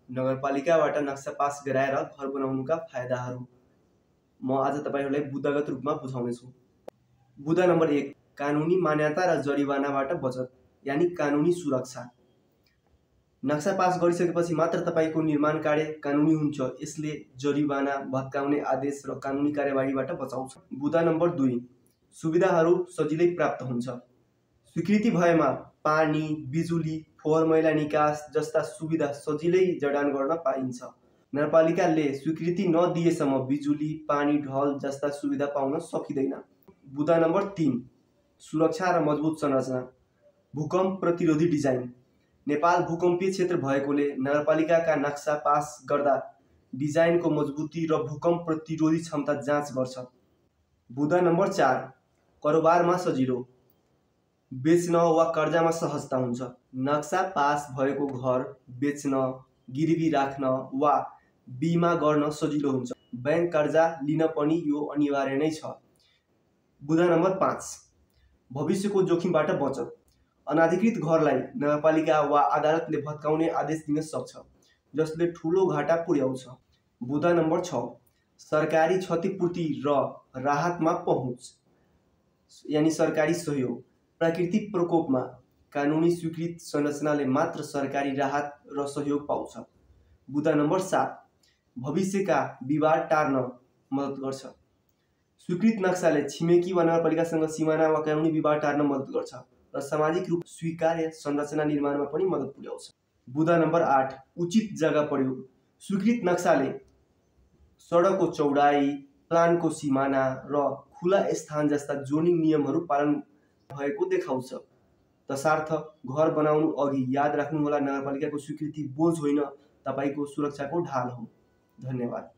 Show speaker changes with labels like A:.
A: नगरपालिकाबाट नक्सा पास गराएर घर बनाउनुका फाइदाहरू म आज तपाईहरुलाई बुदागत रूपमा बुझाउनेछु। बुदा नम्बर 1, कानुनी मान्यता र जरिवानाबाट बचत यानी कानुनी सुरक्षा। नक्सा पास गरिसकेपछि मात्र तपाईको निर्माण कार्य कानुनी हुन्छ। यसले जरिवाना, भत्काउने आदेश र कानुनी कार्यवाहीबाट बचाउँछ। बुदा नम्बर 2, सुविधाहरू सजिलै प्राप्त हुन्छ। स्वीकृति भएमा पानी, बिजुली, फोहोर मैला निकास जस्ता सुविधा सजिलै जडान गर्न पाइन्छ। नगरपालिकाले स्वीकृति नदिएसम्म बिजुली, पानी, ढल जस्ता सुविधा पाउन सकिँदैन। बुदा नम्बर 3, सुरक्षा र मजबुत संरचना। भूकम्प प्रतिरोधी डिजाइन। नेपाल भूकम्पीय क्षेत्र भएकोले नगरपालिकाका नक्सा पास गर्दा डिजाइनको मजबुती र भूकम्प प्रतिरोधी क्षमता जाँच गर्छ। बुदा नम्बर 4, कारोबारमा सजिलो। बेच्न वा कर्जामा सहजता हुन्छ। नक्सा पास भएको घर बेच्न, गिरवी राख्न वा बिमा गर्न सजिलो हुन्छ। बैंक कर्जा लिन पनि यो अनिवार्य नै छ। बुदा नम्बर 5, भविष्यको जोखिमबाट बचत। अनाधिकृत घरलाई नगरपालिका वा अदालतले भत्काउने आदेश दिन सक्छ, जसले ठूलो घाटा पुर्याउँछ। बुदा नम्बर 6, सरकारी क्षतिपूर्ति र राहतमा पहुँच यानी सरकारी सहयोग। प्राकृतिक प्रकोपमा कानुनी स्वीकृत संरचनाले मात्र सरकारी राहत र सहयोग पाउँछ। बुदा नम्बर 7, भविष्यका विवाद टार्न मद्दत गर्छ। स्वीकृत नक्साले छिमेकी वा नगरपालिकासँग सिमाना वा कानुनी विवाद टार्न मद्दत गर्छ र सामाजिक रूप स्वीकार्य संरचना निर्माणमा पनि मद्दत पुर्याउँछ। बुदा नम्बर 8, उचित जग्गा प्रयोग। स्वीकृत नक्साले सडकको चौडाई, प्लानको सिमाना र खुला स्थान जस्ता जोनिङ नियमहरू पालन भएको देखाउँछ। तसर्थ घर बनाउनु अघि याद राख्नुहोला, नगरपालिकाको स्वीकृति बोझ होइन, तपाईको सुरक्षाको ढाल हो। धन्यवाद।